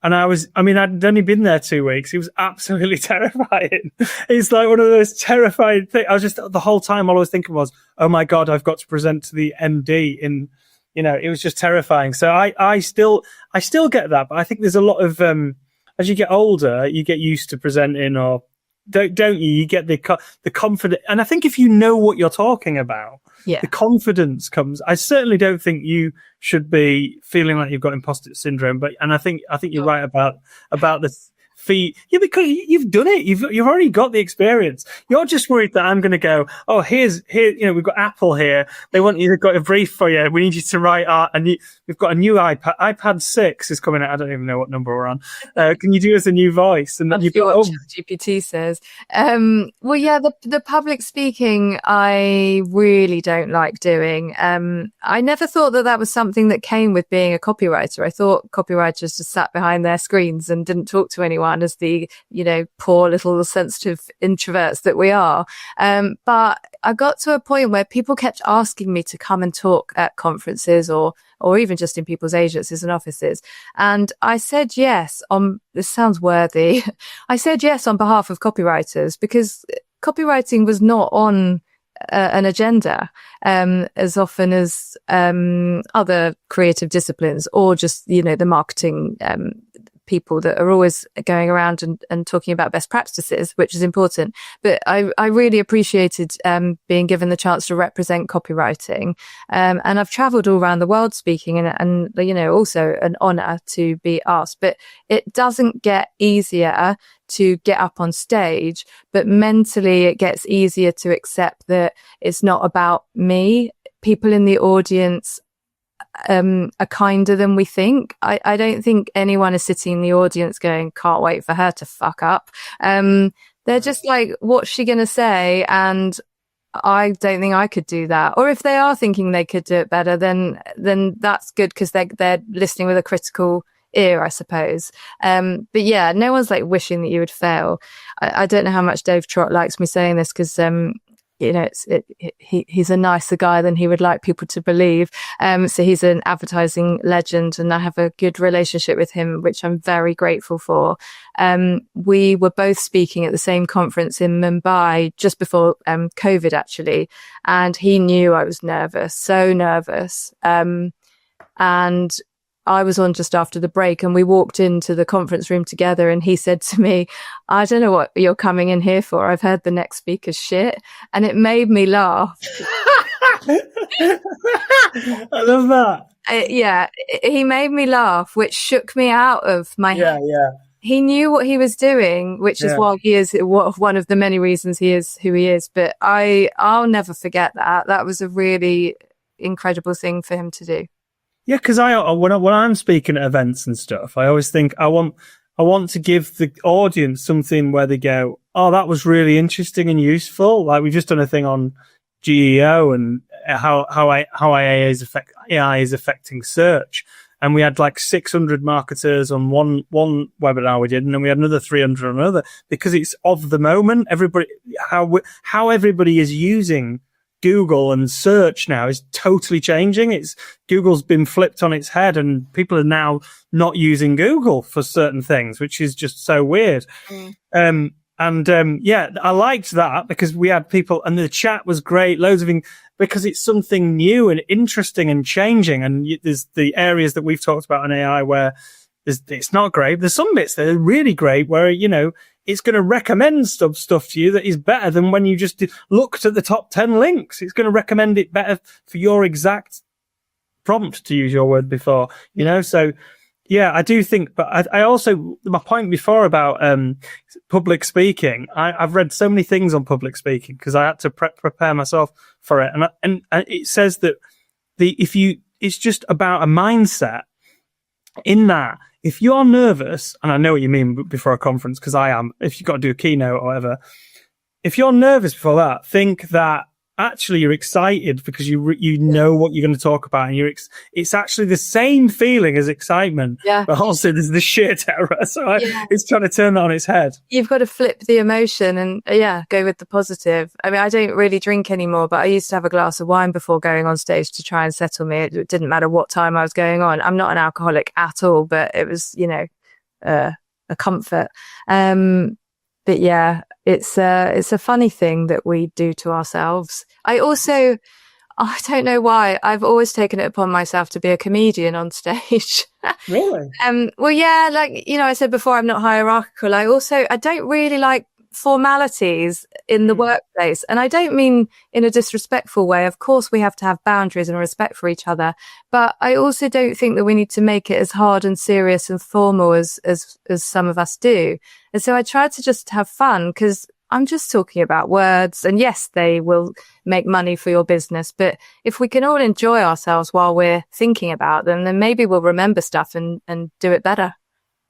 [SPEAKER 1] And I'd only been there 2 weeks. It was absolutely terrifying. It's like one of those terrifying things. I was just, the whole time, all I was thinking was, oh my God, I've got to present to the MD it was just terrifying. So I still get that, but I think there's a lot of, as you get older, you get used to presenting, or don't you? You get the confidence. And I think if you know what you're talking about, the confidence comes. I certainly don't think you should be feeling like you've got imposter syndrome, and I think you're right about the fee. Yeah, because you've done it. You've already got the experience. You're just worried that I'm going to go, oh, here, we've got Apple here. They want you, they've got a brief for you. We need you to write art, and we've got a new iPad 6 is coming out. I don't even know what number we're on. Can you do us a new voice? And then you've got,
[SPEAKER 2] what GPT says. Well, yeah, the public speaking, I really don't like doing. I never thought that was something that came with being a copywriter. I thought copywriters just sat behind their screens and didn't talk to anyone, as the, poor little sensitive introverts that we are. But I got to a point where people kept asking me to come and talk at conferences or even just in people's agencies and offices. And I said yes this sounds worthy. I said yes on behalf of copywriters, because copywriting was not on an agenda as often as other creative disciplines, or just, the marketing people that are always going around and talking about best practices, which is important. But I really appreciated being given the chance to represent copywriting. And I've traveled all around the world speaking, and also an honor to be asked. But it doesn't get easier to get up on stage, but mentally it gets easier to accept that it's not about me. People in the audience are kinder than we think. I don't think anyone is sitting in the audience going, can't wait for her to fuck up. They're just like, what's she going to say? And I don't think I could do that. Or if they are thinking they could do it better, then that's good, because they're listening with a critical ear, I suppose. But yeah, no one's like wishing that you would fail. I don't know how much Dave Trott likes me saying this, because he's a nicer guy than he would like people to believe. So he's an advertising legend, and I have a good relationship with him, which I'm very grateful for. We were both speaking at the same conference in Mumbai just before COVID, actually, and he knew I was nervous, so nervous. And I was on just after the break, and we walked into the conference room together, and he said to me, I don't know what you're coming in here for. I've heard the next speaker's shit. And it made me laugh.
[SPEAKER 1] I love that.
[SPEAKER 2] He made me laugh, which shook me out of my head. Yeah. He knew what he was doing, which is why he is one of the many reasons he is who he is. But I'll never forget that. That was a really incredible thing for him to do.
[SPEAKER 1] Yeah, because when I'm speaking at events and stuff, I always think I want to give the audience something where they go, oh, that was really interesting and useful. Like, we've just done a thing on GEO and how AI is affecting search. And we had like 600 marketers on one webinar we did, and then we had another 300 on another, because it's of the moment. Everybody, how everybody is using Google and search now is totally changing. Google's been flipped on its head, and people are now not using Google for certain things, which is just so weird. I liked that because we had people, and the chat was great, loads of things, because it's something new and interesting and changing. And there's the areas that we've talked about in AI where it's not great. There's some bits that are really great where, it's going to recommend stuff to you that is better than when you just looked at the top 10 links. It's going to recommend it better for your exact prompt, to use your word before, So, yeah, I do think, but I also, my point before about public speaking, I've read so many things on public speaking because I had to prepare myself for it. And it says that it's just about a mindset in that. If you're nervous, and I know what you mean before a conference, because I am, if you've got to do a keynote or whatever, if you're nervous before that, think that actually you're excited because you know what you're going to talk about, and it's actually the same feeling as excitement, but also there's the sheer terror. So it's trying to turn that on its head.
[SPEAKER 2] You've got to flip the emotion and go with the positive. I mean, I don't really drink anymore, but I used to have a glass of wine before going on stage to try and settle me. It didn't matter what time I was going on. I'm not an alcoholic at all, but it was a comfort. But yeah, it's a funny thing that we do to ourselves. I don't know why, I've always taken it upon myself to be a comedian on stage.
[SPEAKER 1] Really?
[SPEAKER 2] Well, yeah, like, I said before, I'm not hierarchical. I don't really like formalities in the workplace. And I don't mean in a disrespectful way. Of course, we have to have boundaries and respect for each other. But I also don't think that we need to make it as hard and serious and formal as some of us do. And so I tried to just have fun because I'm just talking about words. And yes, they will make money for your business. But if we can all enjoy ourselves while we're thinking about them, then maybe we'll remember stuff and do it better.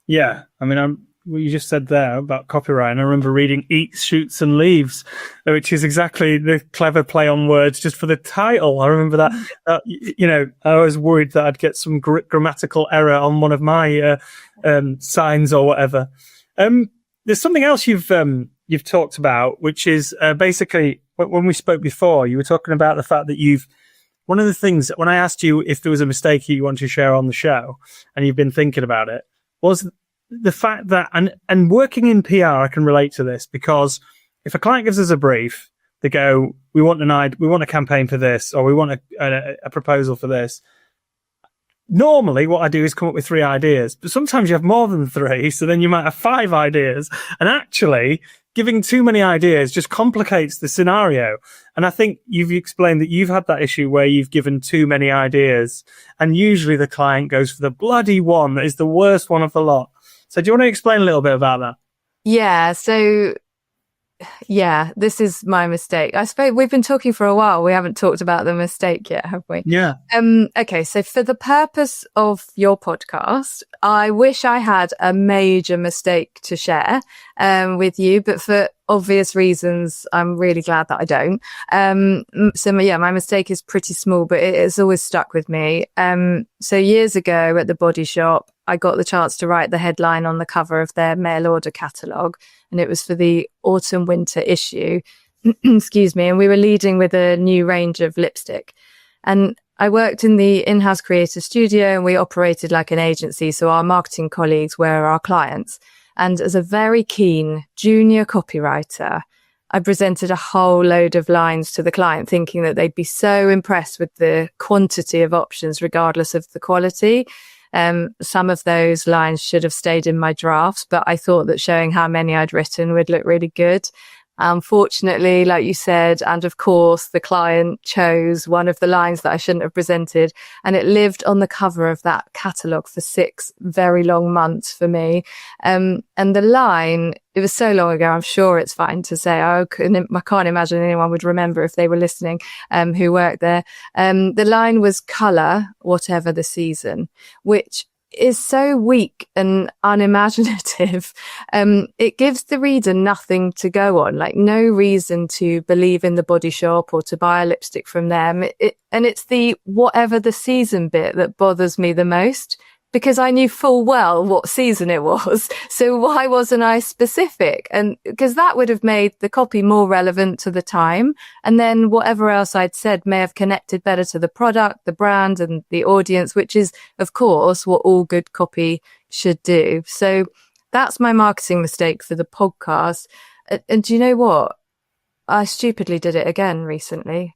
[SPEAKER 1] Yeah. I mean, what you just said there about copyright, and I remember reading Eats, Shoots and Leaves, which is exactly the clever play on words just for the title. I remember that, I was worried that I'd get some grammatical error on one of my signs or whatever. There's something else you've talked about, which is basically when we spoke before, you were talking about the fact that one of the things when I asked you if there was a mistake you want to share on the show and you've been thinking about it, was the fact that, and working in PR, I can relate to this because if a client gives us a brief, they go, we want a campaign for this, or we want a proposal for this. Normally what I do is come up with 3 ideas, but sometimes you have more than 3. So then you might have 5 ideas, and actually giving too many ideas just complicates the scenario. And I think you've explained that you've had that issue where you've given too many ideas, and usually the client goes for the bloody one that is the worst one of the lot. So do you want to explain a little bit about that?
[SPEAKER 2] Yeah. So yeah, this is my mistake. I suppose we've been talking for a while. We haven't talked about the mistake yet, have we?
[SPEAKER 1] Yeah.
[SPEAKER 2] Okay. So for the purpose of your podcast, I wish I had a major mistake to share with you, but for obvious reasons, I'm really glad that I don't. So yeah, my mistake is pretty small, but it's always stuck with me. So years ago at the Body Shop, I got the chance to write the headline on the cover of their mail order catalogue, and it was for the autumn winter issue. Excuse me. And we were leading with a new range of lipstick. And I worked in the in-house creative studio, and we operated like an agency. So our marketing colleagues were our clients. And as a very keen junior copywriter, I presented a whole load of lines to the client, thinking that they'd be so impressed with the quantity of options, regardless of the quality. Some of those lines should have stayed in my drafts, but I thought that showing how many I'd written would look really good. Unfortunately, like you said, and of course, the client chose one of the lines that I shouldn't have presented, and it lived on the cover of that catalogue for 6 very long months for me. And the line, it was so long ago, I'm sure it's fine to say, I can't imagine anyone would remember if they were listening, who worked there. The line was colour, whatever the season, which is so weak and unimaginative. It gives the reader nothing to go on, like no reason to believe in the Body Shop or to buy a lipstick from them. And it's the whatever the season bit that bothers me the most. because I knew full well what season it was. So why wasn't I specific? And because that would have made the copy more relevant to the time. And then whatever else I'd said may have connected better to the product, the brand and the audience, which is, of course, what all good copy should do. So that's my marketing mistake for the podcast. And do you know what? I stupidly did it again recently.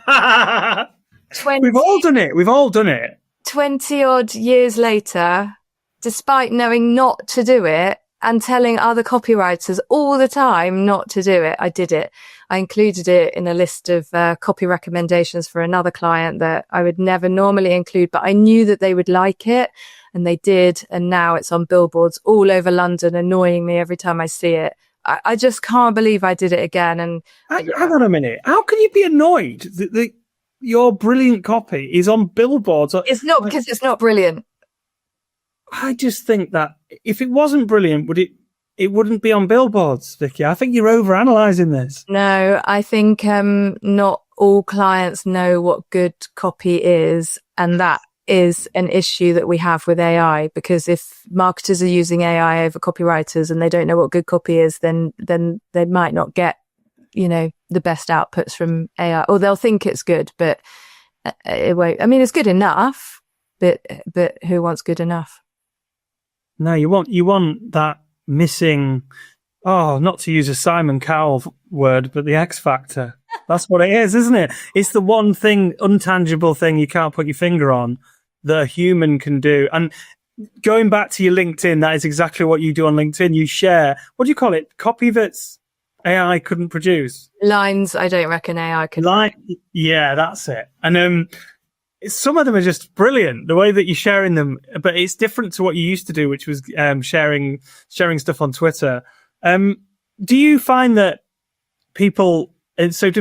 [SPEAKER 1] We've all done it. We've all done it.
[SPEAKER 2] 20 odd years later, despite knowing not to do it and telling other copywriters all the time not to do it, I did it. I included it in a list of copy recommendations for another client that I would never normally include, but I knew that they would like it, and they did. And now it's on billboards all over London, annoying me every time I see it. I just can't believe I did it again. And
[SPEAKER 1] hang on a minute. How can you be annoyed that your brilliant copy is on billboards?
[SPEAKER 2] It's not because it's not brilliant.
[SPEAKER 1] I just think that if it wasn't brilliant, it wouldn't be on billboards, Vicky. I think you're overanalyzing this.
[SPEAKER 2] No, I think not all clients know what good copy is, and that is an issue that we have with AI, because if marketers are using AI over copywriters and they don't know what good copy is, then they might not get, the best outputs from AI, or they'll think it's good, but it won't. I mean, it's good enough, but who wants good enough?
[SPEAKER 1] No, you want that missing, not to use a Simon Cowell word, but the X factor. That's what it is, isn't it? It's the one thing, intangible thing you can't put your finger on that a human can do. And going back to your LinkedIn, that is exactly what you do on LinkedIn. You share, what do you call it? Copy that's AI couldn't produce.
[SPEAKER 2] Lines I don't reckon AI can.
[SPEAKER 1] Yeah, that's it. And some of them are just brilliant, the way that you're sharing them, but it's different to what you used to do, which was sharing stuff on Twitter. Do you find that do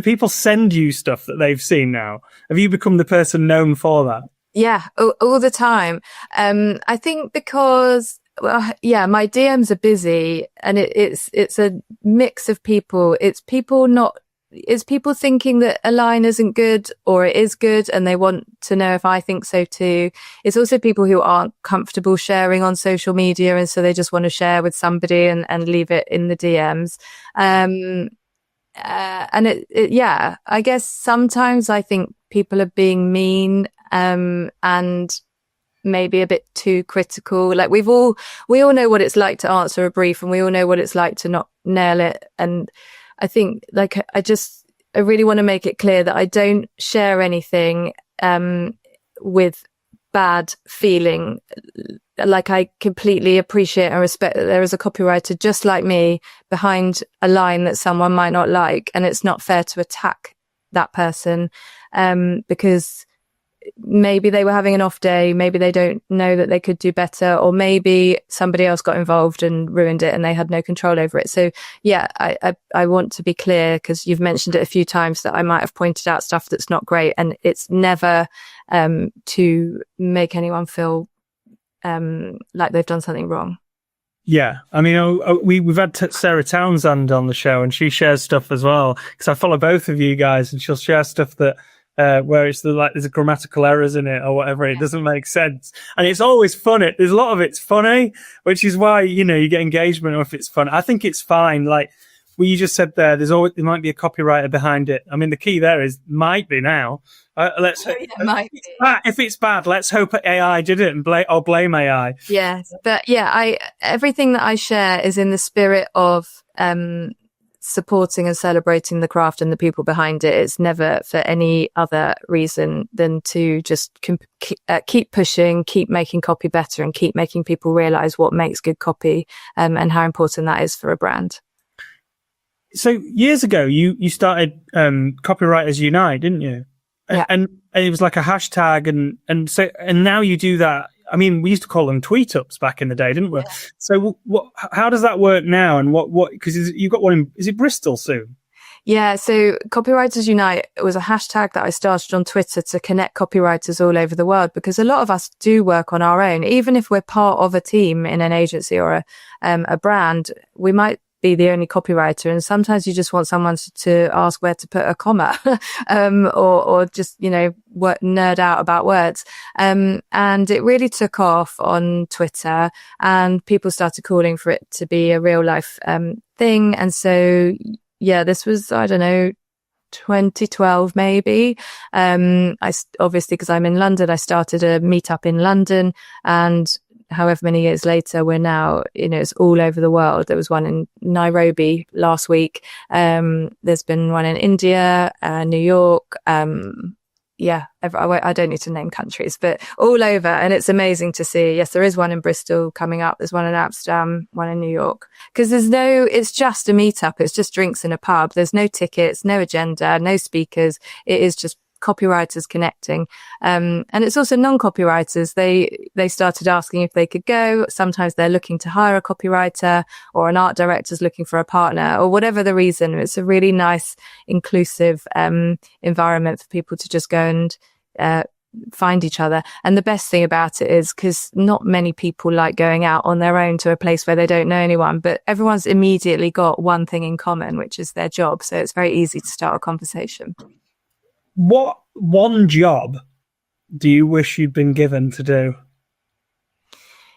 [SPEAKER 1] people send you stuff that they've seen now? Have you become the person known for that?
[SPEAKER 2] Yeah, all the time. I think because, my DMs are busy, and it's a mix of people. It's people thinking that a line isn't good or it is good, and they want to know if I think so too. It's also people who aren't comfortable sharing on social media, and so they just want to share with somebody and leave it in the DMs. And I guess sometimes I think people are being mean, and maybe a bit too critical. Like we all know what it's like to answer a brief, and we all know what it's like to not nail it. And I think, like, I really want to make it clear that I don't share anything with bad feeling. Like, I completely appreciate and respect that there is a copywriter just like me behind a line that someone might not like, and it's not fair to attack that person because maybe they were having an off day, maybe they don't know that they could do better, or maybe somebody else got involved and ruined it and they had no control over it. So yeah, I want to be clear, because you've mentioned it a few times that I might have pointed out stuff that's not great, and it's never to make anyone feel like they've done something wrong.
[SPEAKER 1] Yeah, I mean, we've had Sarah Townsend on the show, and she shares stuff as well, because I follow both of you guys, and she'll share stuff that where it's there's grammatical errors in it or whatever. It doesn't make sense. And it's always funny. There's a lot of it's funny, which is why, you get engagement, or if it's fun. I think it's fine. Like what you just said there, there might be a copywriter behind it. I mean, the key there is might be now. If it's bad, let's hope AI did it and blame AI.
[SPEAKER 2] Yes. But yeah, everything that I share is in the spirit of, supporting and celebrating the craft and the people behind it. It's never for any other reason than to just keep pushing, keep making copy better, and keep making people realize what makes good copy, and how important that is for a brand.
[SPEAKER 1] So years ago, you started Copywriters Unite, didn't you?
[SPEAKER 2] Yeah.
[SPEAKER 1] And it was like a hashtag, and now you do that. I mean, we used to call them tweet ups back in the day, didn't we? Yeah. So how does that work now? And because you've got one is it Bristol soon?
[SPEAKER 2] Yeah. So Copywriters Unite was a hashtag that I started on Twitter to connect copywriters all over the world, because a lot of us do work on our own. Even if we're part of a team in an agency or a brand, we might be the only copywriter, and sometimes you just want someone to ask where to put a comma, or just, nerd out about words. And it really took off on Twitter, and people started calling for it to be a real life, thing. And so, yeah, this was, I don't know, 2012 maybe. Obviously, because I'm in London, I started a meetup in London, and however many years later, we're now, it's all over the world. There was one in Nairobi last week. There's been one in India, New York. I don't need to name countries, but all over. And it's amazing to see. Yes, there is one in Bristol coming up. There's one in Amsterdam, one in New York. Because it's just a meetup. It's just drinks in a pub. There's no tickets, no agenda, no speakers. It is just copywriters connecting. And it's also non-copywriters. They started asking if they could go. Sometimes they're looking to hire a copywriter, or an art director's looking for a partner, or whatever the reason. It's a really nice, inclusive environment for people to just go and find each other. And the best thing about it is, because not many people like going out on their own to a place where they don't know anyone, but everyone's immediately got one thing in common, which is their job. So it's very easy to start a conversation.
[SPEAKER 1] What one job do you wish you'd been given to do?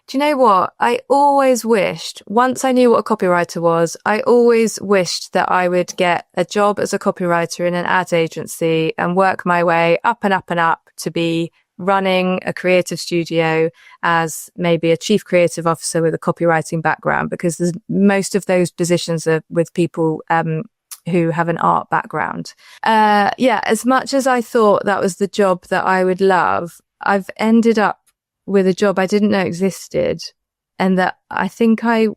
[SPEAKER 2] Do you know what? I always wished, once I knew what a copywriter was, I always wished that I would get a job as a copywriter in an ad agency and work my way up and up and up to be running a creative studio as maybe a chief creative officer with a copywriting background, because most of those positions are with people who have an art background. As much as I thought that was the job that I would love, I've ended up with a job I didn't know existed, and that I think I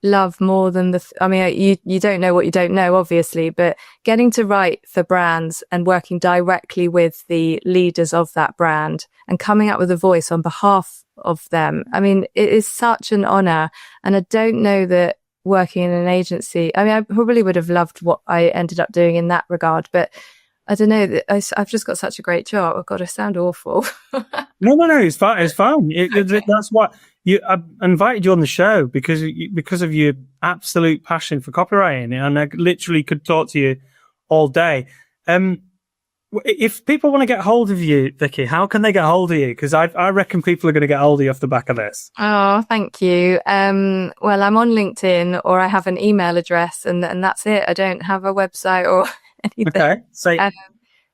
[SPEAKER 2] love more than you don't know what you don't know, obviously, but getting to write for brands and working directly with the leaders of that brand and coming up with a voice on behalf of them. I mean, it is such an honor. And I don't know that working in an agency, I probably would have loved what I ended up doing in that regard, but I don't know, I've just got such a great job. Oh God, I sound awful.
[SPEAKER 1] No, it's fine. It's fine. That's what I invited you on the show, because of your absolute passion for copywriting, and I literally could talk to you all day. If people want to get hold of you, Vicky, how can they get hold of you? Because I reckon people are going to get hold of you off the back of this. Oh,
[SPEAKER 2] thank you. Well, I'm on LinkedIn, or I have an email address, and that's it. I don't have a website or anything.
[SPEAKER 1] Okay.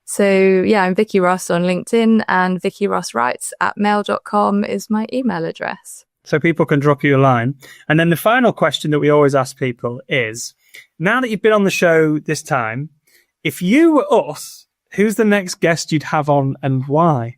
[SPEAKER 2] So yeah, I'm Vicky Ross on LinkedIn, and vickyrosswrites@mail.com is my email address.
[SPEAKER 1] So people can drop you a line. And then the final question that we always ask people is, now that you've been on the show this time, if you were us, who's the next guest you'd have on, and why?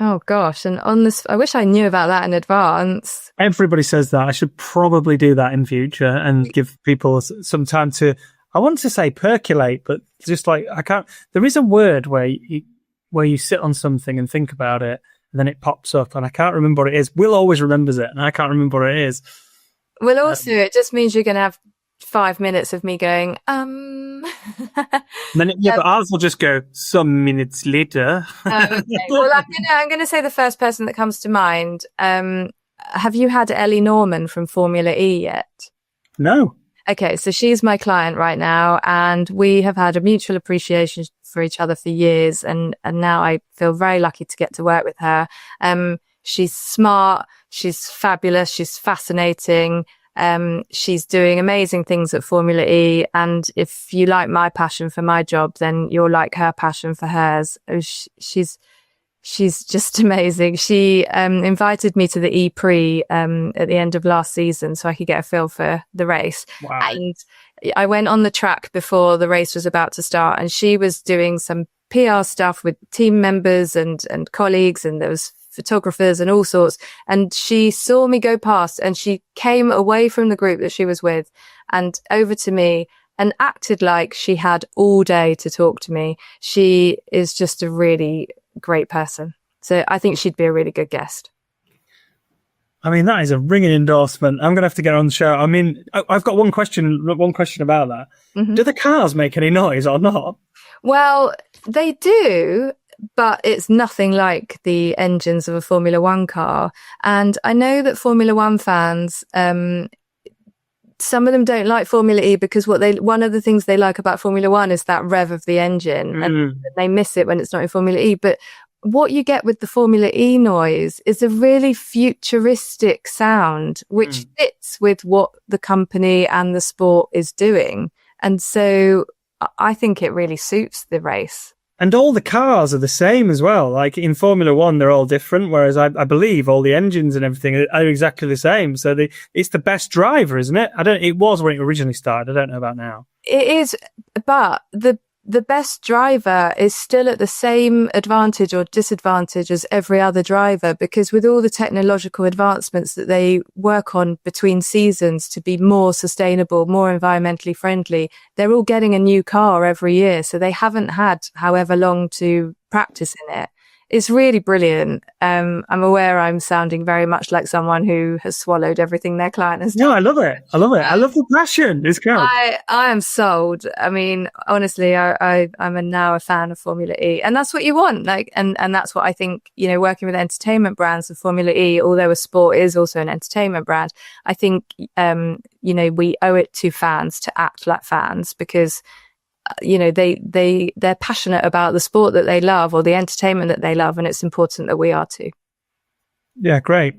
[SPEAKER 2] Oh gosh, and on this, I wish I knew about that in advance.
[SPEAKER 1] Everybody says that. I should probably do that in future and give people some time to, I want to say percolate, but just like, I can't, there is a word where you sit on something and think about it, and then it pops up, and I can't remember what it is. Will always remembers it, and I can't remember what it is.
[SPEAKER 2] Well, also, it just means you're going to have 5 minutes of me going,
[SPEAKER 1] Then but ours will just go some minutes later.
[SPEAKER 2] Okay. Well, I'm gonna say the first person that comes to mind. Have you had Ellie Norman from Formula E yet?
[SPEAKER 1] No.
[SPEAKER 2] Okay, so she's my client right now, and we have had a mutual appreciation for each other for years, and now I feel very lucky to get to work with her. She's smart, she's fabulous, she's fascinating. She's doing amazing things at Formula E, and if you like my passion for my job, then you'll like her passion for hers. She's just amazing. She invited me to the E-Prix at the end of last season so I could get a feel for the race.
[SPEAKER 1] Wow.
[SPEAKER 2] And I went on the track before the race was about to start, and she was doing some PR stuff with team members and colleagues, and there was photographers and all sorts. And she saw me go past, and she came away from the group that she was with and over to me and acted like she had all day to talk to me. She is just a really great person. So I think she'd be a really good guest.
[SPEAKER 1] I mean, that is a ringing endorsement. I'm going to have to get her on the show. I mean, I've got one question about that. Mm-hmm. Do the cars make any noise or not?
[SPEAKER 2] Well, they do. but it's nothing like the engines of a Formula One car. And I know that Formula One fans, some of them don't like Formula E because one of the things they like about Formula One is that rev of the engine, and they miss it when it's not in Formula E. But what you get with the Formula E noise is a really futuristic sound, which fits with what the company and the sport is doing. And so I think it really suits the race.
[SPEAKER 1] And all the cars are the same as well. Like in Formula One, they're all different, whereas I believe all the engines and everything are exactly the same. So it's the best driver, isn't it? It was when it originally started. I don't know about now.
[SPEAKER 2] It is, but the best driver is still at the same advantage or disadvantage as every other driver, because with all the technological advancements that they work on between seasons to be more sustainable, more environmentally friendly, they're all getting a new car every year. So they haven't had however long to practice in it. It's really brilliant. I'm aware I'm sounding very much like someone who has swallowed everything their client has done.
[SPEAKER 1] No, I love it. I love the passion. It's great.
[SPEAKER 2] I am sold. I mean, honestly, I'm now a fan of Formula E, and that's what you want. Like, and that's what I think, working with entertainment brands of Formula E, although a sport is also an entertainment brand, I think, we owe it to fans to act like fans, because they're passionate about the sport that they love or the entertainment that they love, and it's important that we are too.
[SPEAKER 1] Yeah, great.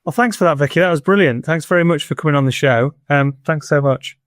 [SPEAKER 1] Well, thanks for that, Vicky. That was brilliant. Thanks very much for coming on the show. Thanks so much.